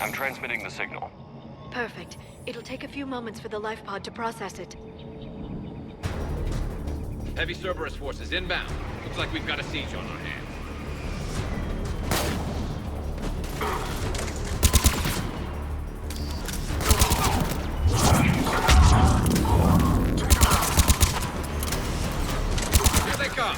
I'm transmitting the signal. Perfect. It'll take a few moments for the life pod to process it. Heavy Cerberus forces inbound. Looks like we've got a siege on our hands. Here they come!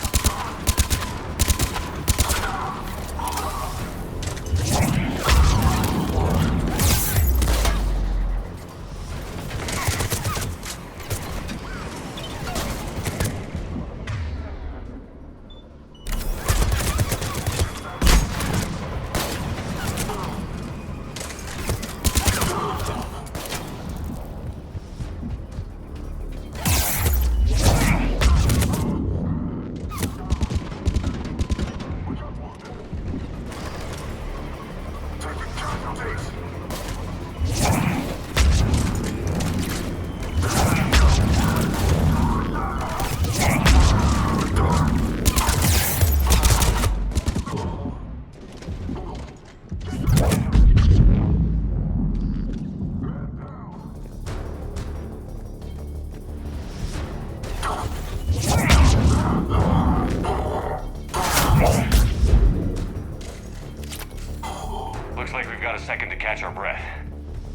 Looks like we've got a second to catch our breath.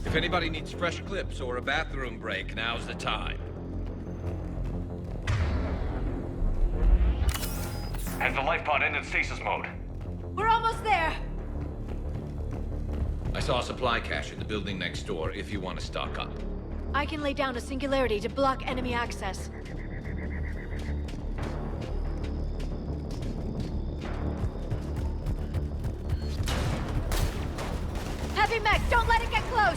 If anybody needs fresh clips or a bathroom break, now's the time. Has the life pod ended stasis mode? We're almost there! I saw a supply cache in the building next door if you want to stock up. I can lay down a singularity to block enemy access. Heavy mech, don't let it get close!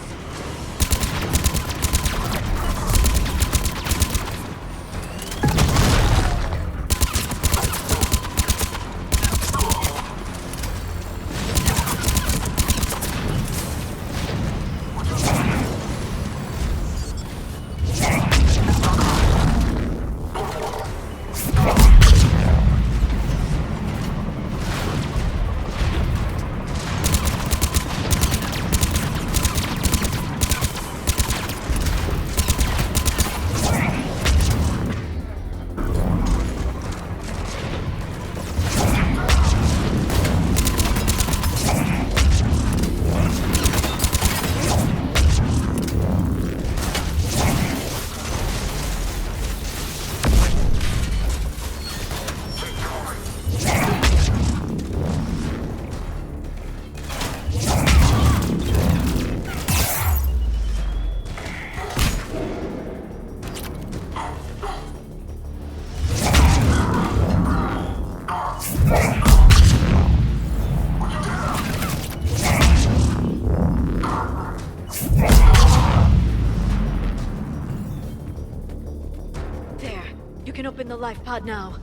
There. You can open the life pod now.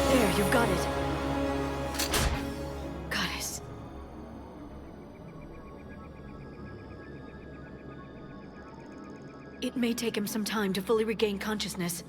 There, you've got it. Goddess. It may take him some time to fully regain consciousness.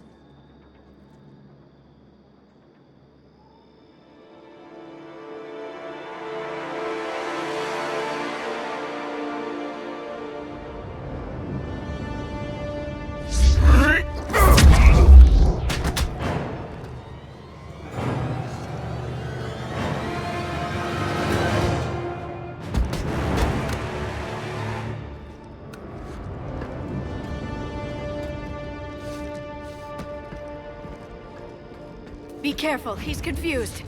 Be careful, he's confused.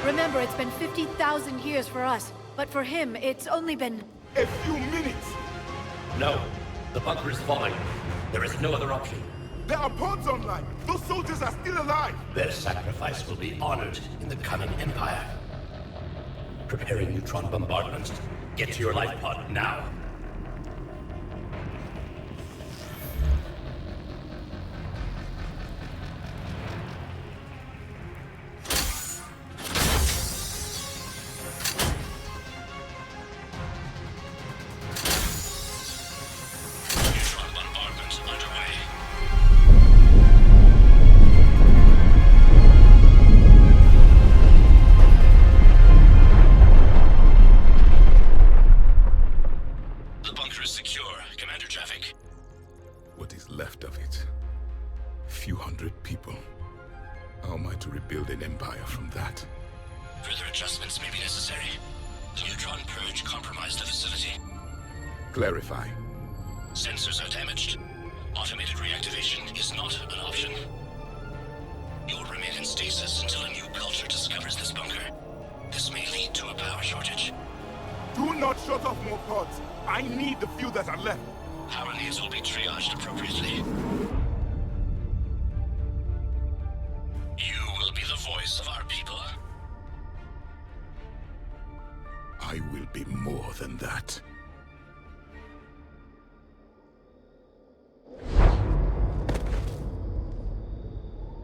Remember, it's been 50,000 years for us, but for him, it's only been... A few minutes! No. The bunker is falling. There is no other option. There are pods online! Those soldiers are still alive! Their sacrifice will be honored in the coming Empire. Preparing neutron bombardment. Get to your life pod now. What is left of it? Few hundred people. How am I to rebuild an empire from that? Further adjustments may be necessary. The neutron purge compromised the facility. Clarify. Sensors are damaged. Automated reactivation is not an option. You'll remain in stasis until a new culture discovers this bunker. This may lead to a power shortage. Do not shut off more pods. I need the few that are left. Power needs will be triaged appropriately. You will be the voice of our people. I will be more than that.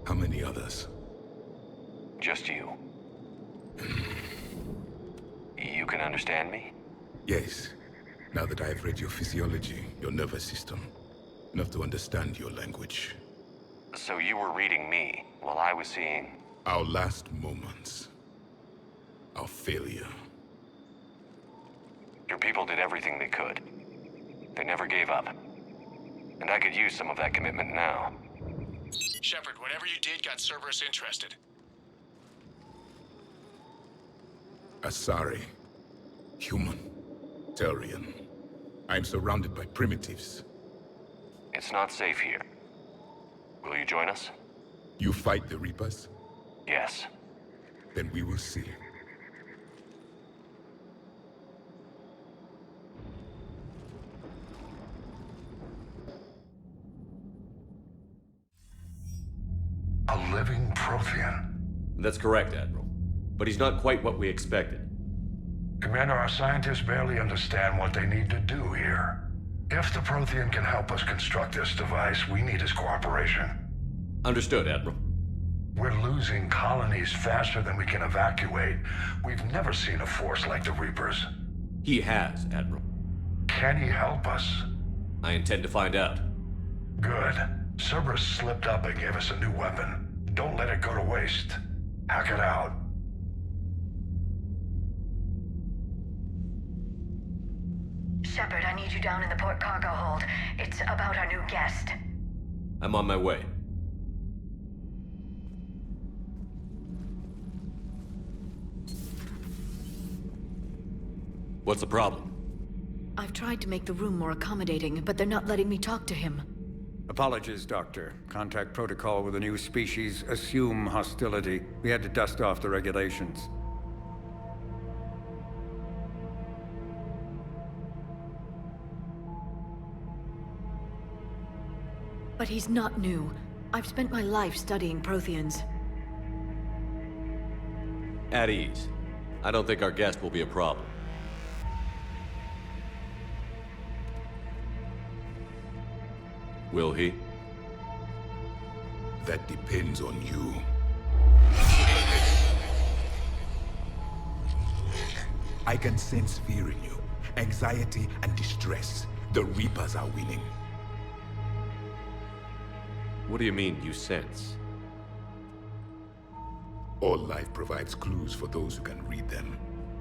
How many others? Just you. You can understand me? Yes. Now that I have read your physiology, your nervous system, enough to understand your language. So you were reading me while I was seeing... Our last moments. Our failure. Your people did everything they could. They never gave up. And I could use some of that commitment now. Shepard, whatever you did got Cerberus interested. Asari. Human. Turian. I'm surrounded by primitives. It's not safe here. Will you join us? You fight the Reapers? Yes. Then we will see. A living Prothean. That's correct, Admiral. But he's not quite what we expected. Commander, our scientists barely understand what they need to do here. If the Prothean can help us construct this device, we need his cooperation. Understood, Admiral. We're losing colonies faster than we can evacuate. We've never seen a force like the Reapers. He has, Admiral. Can he help us? I intend to find out. Good. Cerberus slipped up and gave us a new weapon. Don't let it go to waste. Hack it out. Shepard, I need you down in the port cargo hold. It's about our new guest. I'm on my way. What's the problem? I've tried to make the room more accommodating, but they're not letting me talk to him. Apologies, Doctor. Contact protocol with a new species. Assume hostility. We had to dust off the regulations. But he's not new. I've spent my life studying Protheans. At ease. I don't think our guest will be a problem. Will he? That depends on you. I can sense fear in you. Anxiety and distress. The Reapers are winning. What do you mean, you sense? All life provides clues for those who can read them.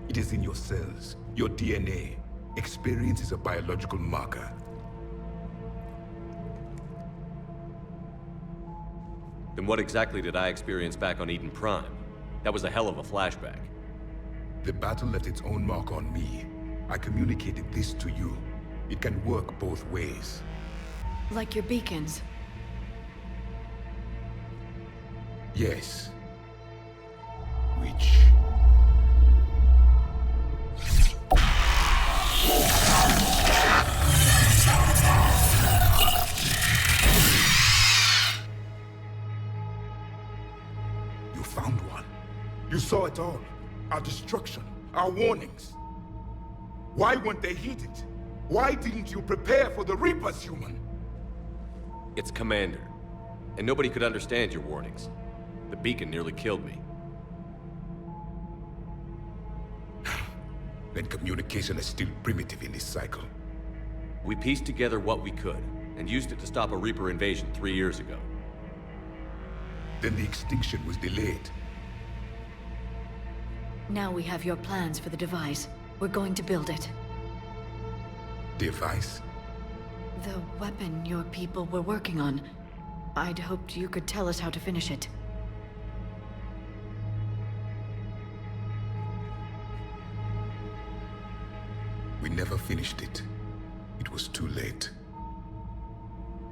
It is in your cells, your DNA. Experience is a biological marker. Then what exactly did I experience back on Eden Prime? That was a hell of a flashback. The battle left its own mark on me. I communicated this to you. It can work both ways. Like your beacons. Yes. Which... You found one. You saw it all. Our destruction, our warnings. Why weren't they heeded? Why didn't you prepare for the Reapers, human? It's Commander. And nobody could understand your warnings. The beacon nearly killed me. Then communication is still primitive in this cycle. We pieced together what we could, and used it to stop a Reaper invasion 3 years ago. Then the extinction was delayed. Now we have your plans for the device. We're going to build it. Device? The weapon your people were working on. I'd hoped you could tell us how to finish it. We never finished it. It was too late.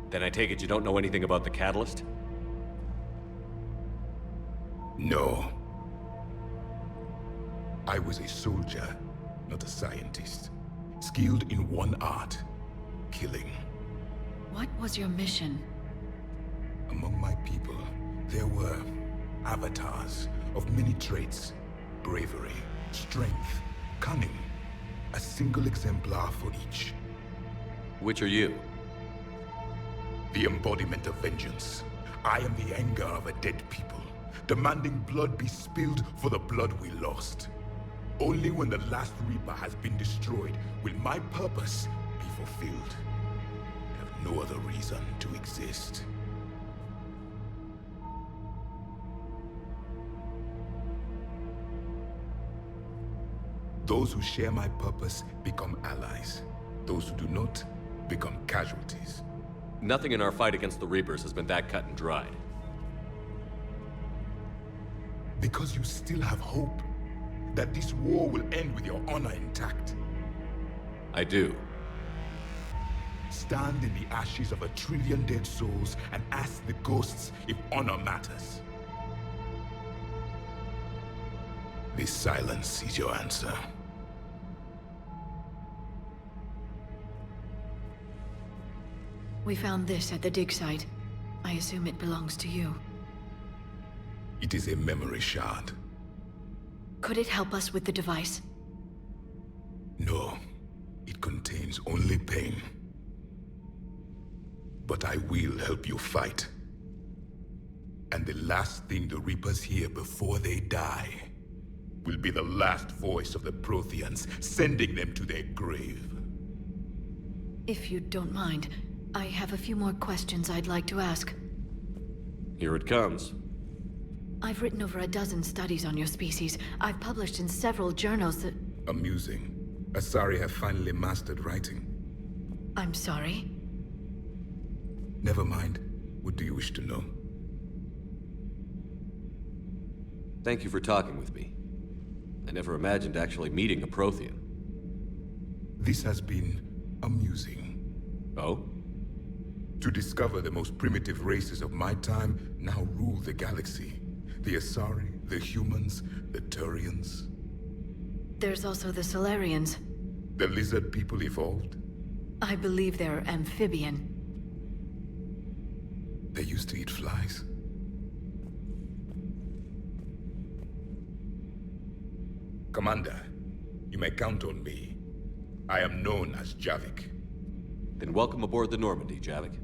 Then I take it you don't know anything about the catalyst? No. I was a soldier, not a scientist. Skilled in one art, killing. What was your mission? Among my people, there were avatars of many traits. Bravery, strength, cunning. A single exemplar for each. Which are you? The embodiment of vengeance. I am the anger of a dead people, demanding blood be spilled for the blood we lost. Only when the last Reaper has been destroyed will my purpose be fulfilled. I have no other reason to exist. Those who share my purpose become allies. Those who do not become casualties. Nothing in our fight against the Reapers has been that cut and dried. Because you still have hope that this war will end with your honor intact. I do. Stand in the ashes of 1 trillion dead souls and ask the ghosts if honor matters. This silence is your answer. We found this at the dig site. I assume it belongs to you. It is a memory shard. Could it help us with the device? No. It contains only pain. But I will help you fight. And the last thing the Reapers hear before they die will be the last voice of the Protheans, sending them to their grave. If you don't mind, I have a few more questions I'd like to ask. Here it comes. I've written over a dozen studies on your species. I've published in several journals that... Amusing. Asari have finally mastered writing. I'm sorry? Never mind. What do you wish to know? Thank you for talking with me. I never imagined actually meeting a Prothean. This has been amusing. Oh? To discover the most primitive races of my time now rule the galaxy. The Asari, the humans, the Turians. There's also the Solarians. The lizard people evolved? I believe they're amphibian. They used to eat flies. Commander, you may count on me. I am known as Javik. Then welcome aboard the Normandy, Javik.